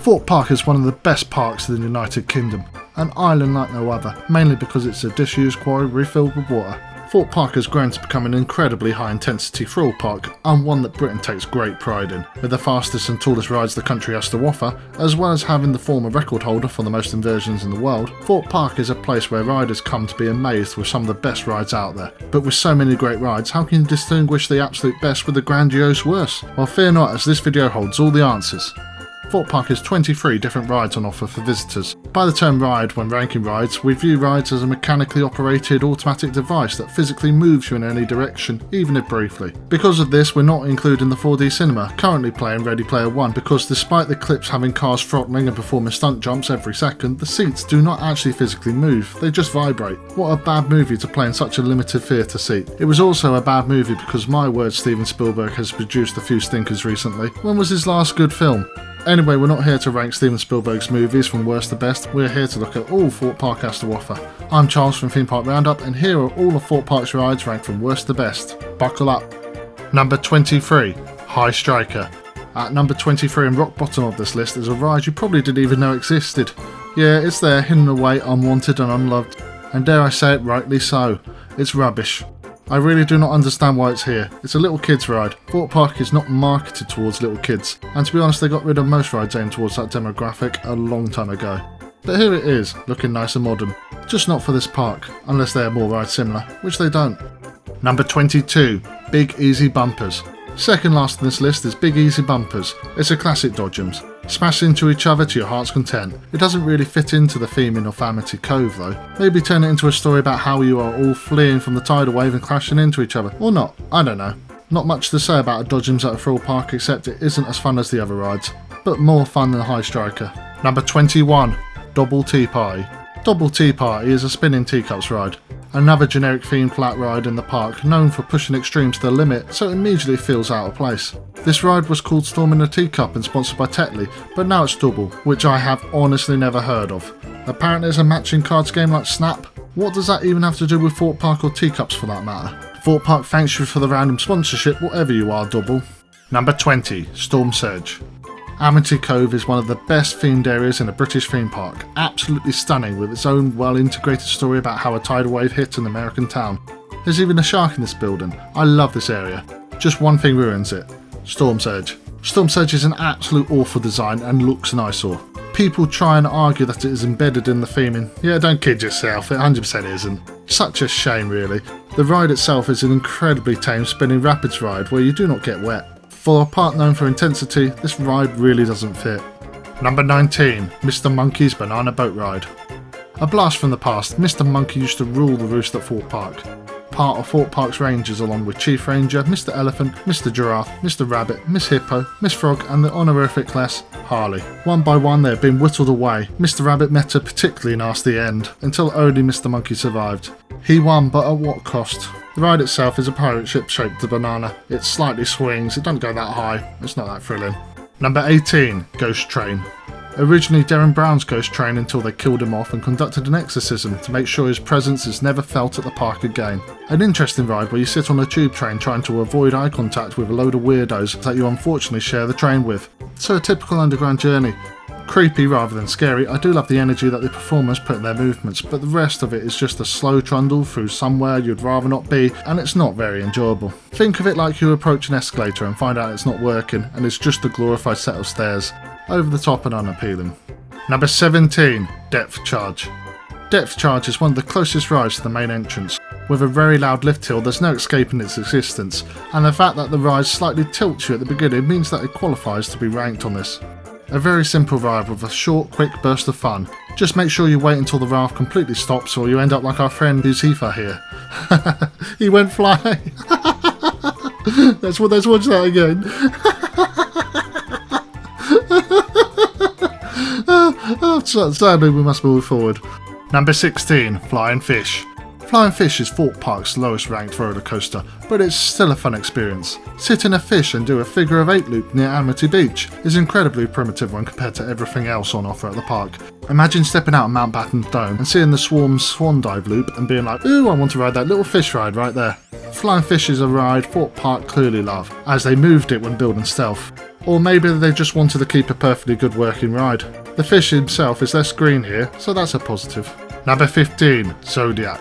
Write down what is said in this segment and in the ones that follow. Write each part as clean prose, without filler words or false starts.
Thorpe Park is one of the best parks in the United Kingdom, an island like no other, mainly because it's a disused quarry refilled with water. Thorpe Park has grown to become an incredibly high-intensity thrill park, and one that Britain takes great pride in, with the fastest and tallest rides the country has to offer, as well as having the former record holder for the most inversions in the world. Thorpe Park is a place where riders come to be amazed with some of the best rides out there. But with so many great rides, how can you distinguish the absolute best with the grandiose worst? Well, fear not, as this video holds all the answers. Thorpe Park has 23 different rides on offer for visitors. By the term ride when ranking rides, we view rides as a mechanically operated automatic device that physically moves you in any direction, even if briefly. Because of this, we're not including the 4D cinema, currently playing Ready Player One, because despite the clips having cars throttling and performing stunt jumps every second, the seats do not actually physically move, they just vibrate. What a bad movie to play in such a limited theatre seat. It was also a bad movie because my word, Steven Spielberg has produced a few stinkers recently. When was his last good film? Anyway, we're not here to rank Steven Spielberg's movies from worst to best, we're here to look at all Thorpe Park has to offer. I'm Charles from Theme Park Roundup, and here are all of Thorpe Park's rides ranked from worst to best. Buckle up. Number 23, High Striker. At number 23 and rock bottom of this list is a ride you probably didn't even know existed. Yeah, it's there, hidden away, unwanted and unloved, and dare I say it, rightly so. It's rubbish. I really do not understand why it's here. It's a little kids ride. Thorpe Park is not marketed towards little kids, and to be honest they got rid of most rides aimed towards that demographic a long time ago. But here it is, looking nice and modern. Just not for this park, unless they have more rides similar, which they don't. Number 22, Big Easy Bumpers. Second last on this list is Big Easy Bumpers. It's a classic dodgems. Smash into each other to your heart's content. It doesn't really fit into the theme in Amity Cove though. Maybe turn it into a story about how you are all fleeing from the tidal wave and crashing into each other. Or not, I don't know. Not much to say about a dodgems at a thrill park except it isn't as fun as the other rides, but more fun than High Striker. Number 21, Double Tea Party. Double Tea Party is a spinning teacups ride. Another generic themed flat ride in the park, known for pushing extremes to the limit, so it immediately feels out of place. This ride was called Storm in a Teacup and sponsored by Tetley, but now it's Double, which I have honestly never heard of. Apparently it's a matching cards game like Snap. What does that even have to do with Thorpe Park or teacups for that matter? Thorpe Park thanks you for the random sponsorship, whatever you are, Double. Number 20, Storm Surge. Amity Cove is one of the best themed areas in a British theme park, absolutely stunning with its own well-integrated story about how a tidal wave hit an American town. There's even a shark in this building. I love this area. Just one thing ruins it. Storm Surge. Storm Surge is an absolute awful design and looks an eyesore. People try and argue that it is embedded in the theming. Yeah, don't kid yourself, it 100% isn't. Such a shame really. The ride itself is an incredibly tame spinning rapids ride where you do not get wet. For a park known for intensity, this ride really doesn't fit. Number 19, Mr. Monkey's Banana Boat Ride. A blast from the past, Mr. Monkey used to rule the roost at Thorpe Park. Part of Thorpe Park's rangers along with Chief Ranger, Mr. Elephant, Mr. Giraffe, Mr. Rabbit, Miss Hippo, Miss Frog and the honorific class, Harley. One by one they have been whittled away. Mr. Rabbit met a particularly nasty end, until only Mr. Monkey survived. He won, but at what cost? The ride itself is a pirate ship shaped banana. It slightly swings, it doesn't go that high, it's not that thrilling. Number 18, Ghost Train. Originally Darren Brown's ghost train until they killed him off and conducted an exorcism to make sure his presence is never felt at the park again. An interesting ride where you sit on a tube train trying to avoid eye contact with a load of weirdos that you unfortunately share the train with. So a typical underground journey. Creepy rather than scary. I do love the energy that the performers put in their movements, but the rest of it is just a slow trundle through somewhere you'd rather not be, and it's not very enjoyable. Think of it like you approach an escalator and find out it's not working, and it's just a glorified set of stairs. Over the top and unappealing. Number 17, Depth Charge. Depth Charge is one of the closest rides to the main entrance. With a very loud lift hill, there's no escaping its existence, and the fact that the ride slightly tilts you at the beginning means that it qualifies to be ranked on this. A very simple ride with a short, quick burst of fun. Just make sure you wait until the raft completely stops or you end up like our friend Uzifa here. He went flying. Let's watch that again. Sadly we must move forward. Number 16, Flying Fish. Flying Fish is Thorpe Park's lowest ranked roller coaster, but it's still a fun experience. Sit in a fish and do a figure of 8 loop near Amity Beach is incredibly primitive when compared to everything else on offer at the park. Imagine stepping out of Mountbatten's Dome and seeing the Swarm's swan dive loop and being like, ooh, I want to ride that little fish ride right there. Flying Fish is a ride Thorpe Park clearly love, as they moved it when building Stealth. Or maybe they just wanted to keep a perfectly good working ride. The fish himself is less green here, so that's a positive. Number 15, Zodiac.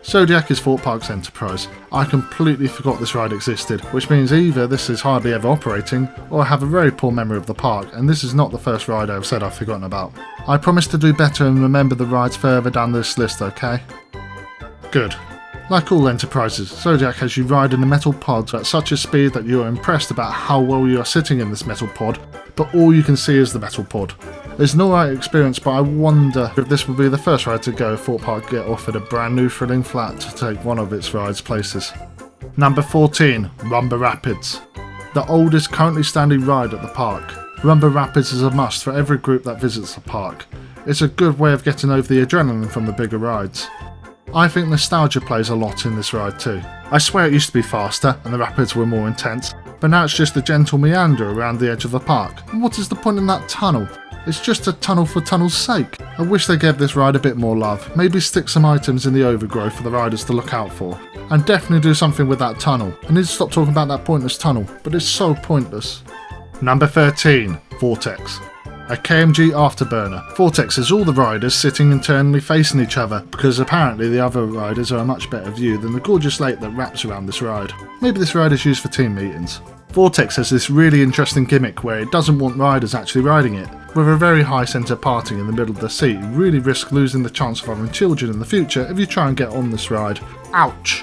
Zodiac is Thorpe Park's enterprise. I completely forgot this ride existed, which means either this is hardly ever operating, or I have a very poor memory of the park, and this is not the first ride I've said I've forgotten about. I promise to do better and remember the rides further down this list, okay? Good. Like all enterprises, Zodiac has you ride in a metal pod at such a speed that you are impressed about how well you are sitting in this metal pod, but all you can see is the metal pod. It's an alright experience, but I wonder if this will be the first ride to go if Thorpe Park get offered a brand new thrilling flat to take one of its rides places. Number 14, Rumba Rapids. The oldest currently standing ride at the park. Rumba Rapids is a must for every group that visits the park. It's a good way of getting over the adrenaline from the bigger rides. I think nostalgia plays a lot in this ride too. I swear it used to be faster and the rapids were more intense, but now it's just a gentle meander around the edge of the park. And what is the point in that tunnel? It's just a tunnel for tunnel's sake. I wish they gave this ride a bit more love. Maybe stick some items in the overgrowth for the riders to look out for. And definitely do something with that tunnel. I need to stop talking about that pointless tunnel, but it's so pointless. Number 13, Vortex. A KMG afterburner. Vortex is all the riders sitting internally facing each other, because apparently the other riders are a much better view than the gorgeous lake that wraps around this ride. Maybe this ride is used for team meetings. Vortex has this really interesting gimmick where it doesn't want riders actually riding it. With a very high centre parting in the middle of the seat, you really risk losing the chance of having children in the future if you try and get on this ride. Ouch!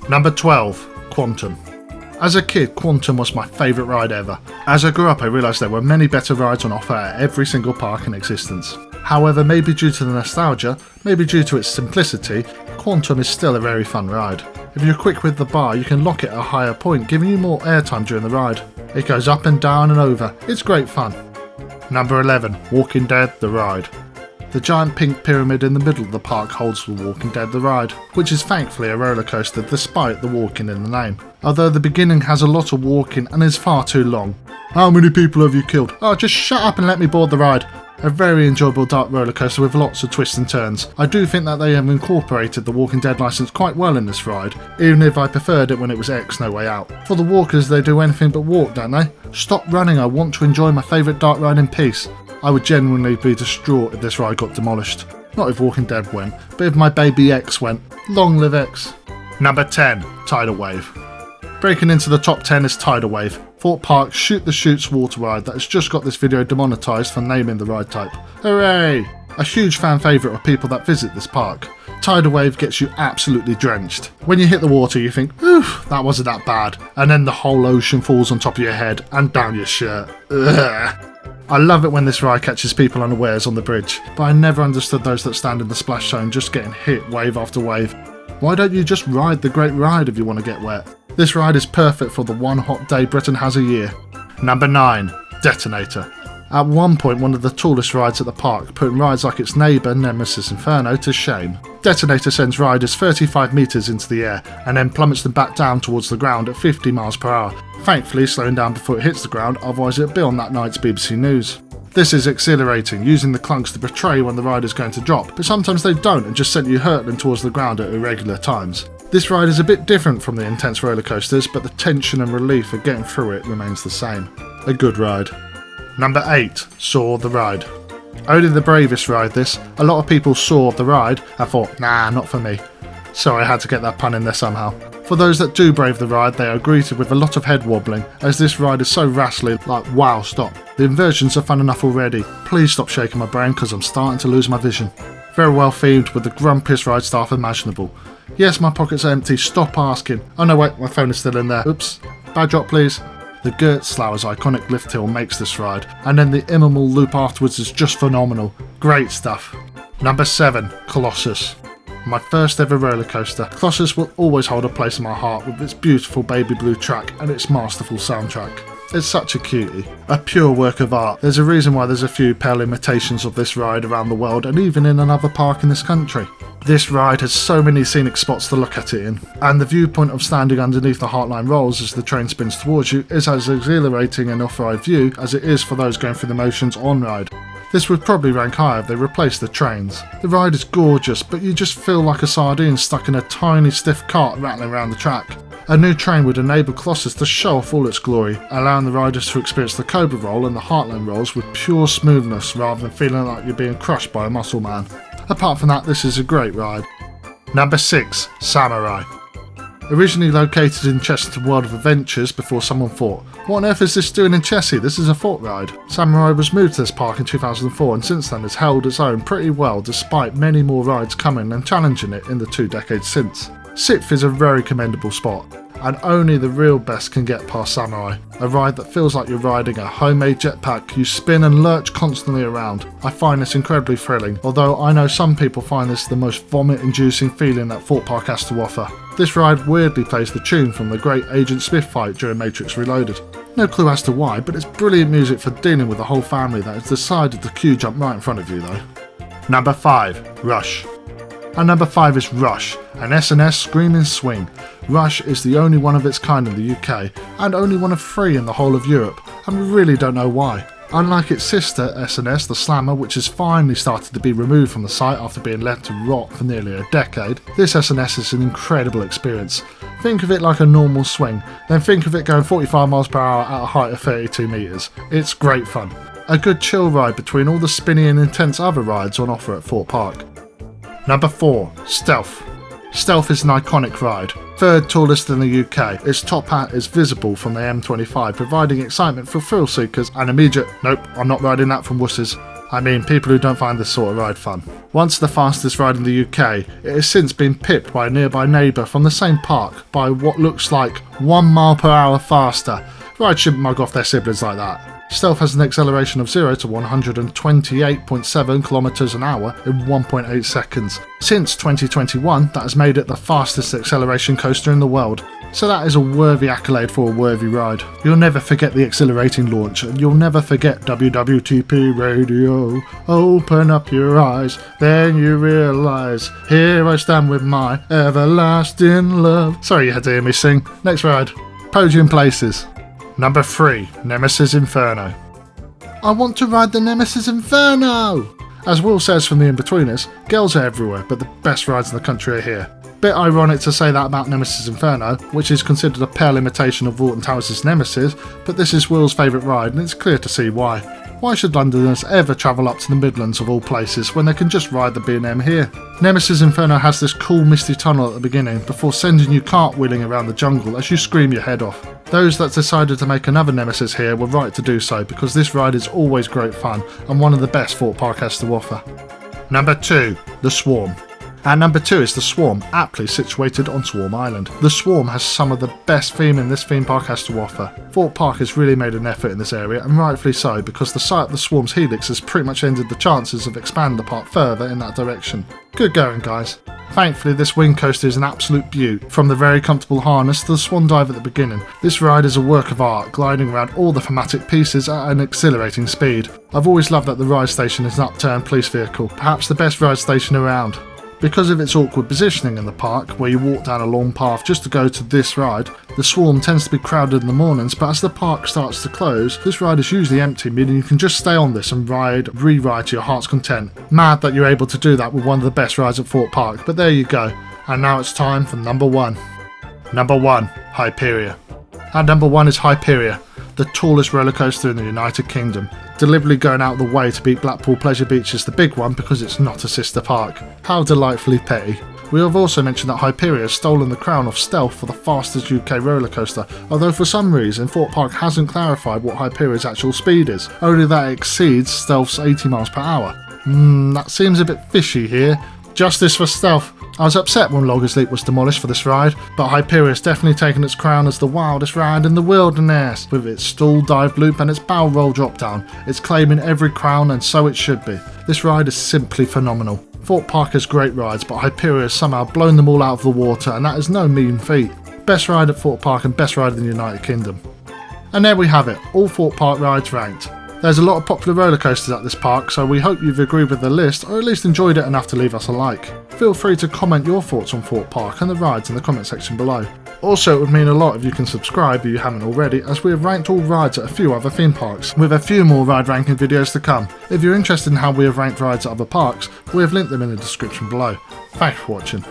Number 12, Quantum. As a kid, Quantum was my favourite ride ever. As I grew up, I realised there were many better rides on offer at every single park in existence. However, maybe due to the nostalgia, maybe due to its simplicity, Quantum is still a very fun ride. If you're quick with the bar, you can lock it at a higher point, giving you more airtime during the ride. It goes up and down and over. It's great fun. Number 11, Walking Dead, the ride. The giant pink pyramid in the middle of the park holds the Walking Dead, the ride, which is thankfully a roller coaster despite the walking in the name. Although the beginning has a lot of walking and is far too long. How many people have you killed? Oh, just shut up and let me board the ride. A very enjoyable dark roller coaster with lots of twists and turns. I do think that they have incorporated the Walking Dead license quite well in this ride, even if I preferred it when it was X No Way Out. For the walkers, they do anything but walk, don't they? Stop running, I want to enjoy my favourite dark ride in peace. I would genuinely be distraught if this ride got demolished. Not if Walking Dead went, but if my baby X went. Long live X. Number 10, Tidal Wave. Breaking into the top 10 is Tidal Wave, Thorpe Park's Shoot the Chutes water ride that has just got this video demonetised for naming the ride type. Hooray! A huge fan favourite of people that visit this park. Tidal Wave gets you absolutely drenched. When you hit the water you think, oof, that wasn't that bad, and then the whole ocean falls on top of your head and down your shirt. Ugh. I love it when this ride catches people unawares on the bridge, but I never understood those that stand in the splash zone just getting hit wave after wave. Why don't you just ride the great ride if you want to get wet? This ride is perfect for the one hot day Britain has a year. Number 9, Detonator. At one point one of the tallest rides at the park, putting rides like its neighbour Nemesis Inferno to shame. Detonator sends riders 35 metres into the air and then plummets them back down towards the ground at 50 miles per hour, thankfully slowing down before it hits the ground, otherwise it'd be on that night's BBC News. This is exhilarating, using the clunks to betray when the ride is going to drop, but sometimes they don't and just send you hurtling towards the ground at irregular times. This ride is a bit different from the intense roller coasters, but the tension and relief of getting through it remains the same. A good ride. Number 8, Saw the Ride. Only the bravest ride this. A lot of people saw the ride and thought, nah, not for me. Sorry, I had to get that pun in there somehow. For those that do brave the ride, they are greeted with a lot of head wobbling, as this ride is so rattly, like wow, stop. The inversions are fun enough already. Please stop shaking my brain because I'm starting to lose my vision. Very well themed with the grumpiest ride staff imaginable. Yes, my pockets are empty, stop asking. Oh no wait, my phone is still in there. Oops. Bad drop please. The Gertzlauer's iconic lift hill makes this ride, and then the Immoral loop afterwards is just phenomenal. Great stuff. Number 7, Colossus. My first ever roller coaster, Colossus will always hold a place in my heart with its beautiful baby blue track and its masterful soundtrack. It's such a cutie. A pure work of art. There's a reason why there's a few pale imitations of this ride around the world and even in another park in this country. This ride has so many scenic spots to look at it in, and the viewpoint of standing underneath the Heartline rolls as the train spins towards you is as exhilarating an off-ride view as it is for those going through the motions on-ride. This would probably rank higher if they replaced the trains. The ride is gorgeous, but you just feel like a sardine stuck in a tiny stiff cart rattling around the track. A new train would enable Colossus to show off all its glory, allowing the riders to experience the Cobra roll and the Heartland rolls with pure smoothness rather than feeling like you're being crushed by a muscle man. Apart from that, this is a great ride. Number 6. Samurai. Originally located in Chessington World of Adventures before someone thought, what on earth is this doing in Chessie? This is a thought ride. Samurai was moved to this park in 2004 and since then has held its own pretty well despite many more rides coming and challenging it in the 2 decades since. Sixth is a very commendable spot, and only the real best can get past Samurai. A ride that feels like you're riding a homemade jetpack, you spin and lurch constantly around. I find this incredibly thrilling, although I know some people find this the most vomit-inducing feeling that Thorpe Park has to offer. This ride weirdly plays the tune from the great Agent Smith fight during Matrix Reloaded. No clue as to why, but it's brilliant music for dealing with a whole family that has decided to queue jump right in front of you though. Number 5. Rush. And number 5 is Rush, an S&S screaming swing. Rush is the only one of its kind in the UK, and only one of 3 in the whole of Europe, and we really don't know why. Unlike its sister S&S, the Slammer, which has finally started to be removed from the site after being left to rot for nearly a decade, this S&S is an incredible experience. Think of it like a normal swing, then think of it going 45 miles per hour at a height of 32 metres. It's great fun. A good chill ride between all the spinny and intense other rides on offer at Thorpe Park. Number 4. Stealth. Stealth is an iconic ride, 3rd tallest in the UK. Its top hat is visible from the M25, providing excitement for thrill seekers and immediate, nope, I'm not riding that from wusses. I mean people who don't find this sort of ride fun. Once the fastest ride in the UK, it has since been pipped by a nearby neighbour from the same park by what looks like 1 mile per hour faster. Rides shouldn't mug off their siblings like that. Stealth has an acceleration of 0 to 128.7 km an hour in 1.8 seconds. Since 2021, that has made it the fastest acceleration coaster in the world, so that is a worthy accolade for a worthy ride. You'll never forget the exhilarating launch, and you'll never forget WWTP radio. Open up your eyes, then you realise, here I stand with my everlasting love. Sorry you had to hear me sing. Next ride, podium places. Number 3. Nemesis Inferno. I want to ride the Nemesis Inferno! As Will says from the In-Betweeners, girls are everywhere, but the best rides in the country are here. Bit ironic to say that about Nemesis Inferno, which is considered a pale imitation of Alton Towers' Nemesis, but this is Will's favourite ride and it's clear to see why. Why should Londoners ever travel up to the Midlands of all places when they can just ride the B&M here? Nemesis Inferno has this cool misty tunnel at the beginning before sending you cartwheeling around the jungle as you scream your head off. Those that decided to make another Nemesis here were right to do so because this ride is always great fun and one of the best Thorpe Park has to offer. Number 2. The Swarm. And number 2 is the Swarm, aptly situated on Swarm Island. The Swarm has some of the best theming this theme park has to offer. Thorpe Park has really made an effort in this area, and rightfully so, because the sight of the Swarm's helix has pretty much ended the chances of expanding the park further in that direction. Good going guys. Thankfully this wing coaster is an absolute beaut, from the very comfortable harness to the swan dive at the beginning. This ride is a work of art, gliding around all the thematic pieces at an exhilarating speed. I've always loved that the ride station is an upturned police vehicle, perhaps the best ride station around. Because of its awkward positioning in the park, where you walk down a long path just to go to this ride, the Swarm tends to be crowded in the mornings, but as the park starts to close, this ride is usually empty, meaning you can just stay on this and re-ride to your heart's content. Mad that you're able to do that with one of the best rides at Thorpe Park, but there you go. And now it's time for number 1. Number 1, Hyperia. And number 1 is Hyperia, the tallest roller coaster in the United Kingdom, deliberately going out of the way to beat Blackpool Pleasure Beach as the big one because it's not a sister park. How delightfully petty. We have also mentioned that Hyperia has stolen the crown of Stealth for the fastest UK roller coaster, although for some reason Thorpe Park hasn't clarified what Hyperia's actual speed is, only that it exceeds Stealth's 80 miles per hour. That seems a bit fishy here. Justice for Stealth. I was upset when Loggers Leap was demolished for this ride, but Hyperia has definitely taken its crown as the wildest ride in the wilderness. With its stall dive loop and its barrel roll drop down, it's claiming every crown and so it should be. This ride is simply phenomenal. Thorpe Park has great rides, but Hyperia has somehow blown them all out of the water, and that is no mean feat. Best ride at Thorpe Park and best ride in the United Kingdom. And there we have it, all Thorpe Park rides ranked. There's a lot of popular roller coasters at this park, so we hope you've agreed with the list, or at least enjoyed it enough to leave us a like. Feel free to comment your thoughts on Thorpe Park and the rides in the comment section below. Also, it would mean a lot if you can subscribe if you haven't already, as we have ranked all rides at a few other theme parks, with a few more ride ranking videos to come. If you're interested in how we have ranked rides at other parks, we have linked them in the description below. Thanks for watching.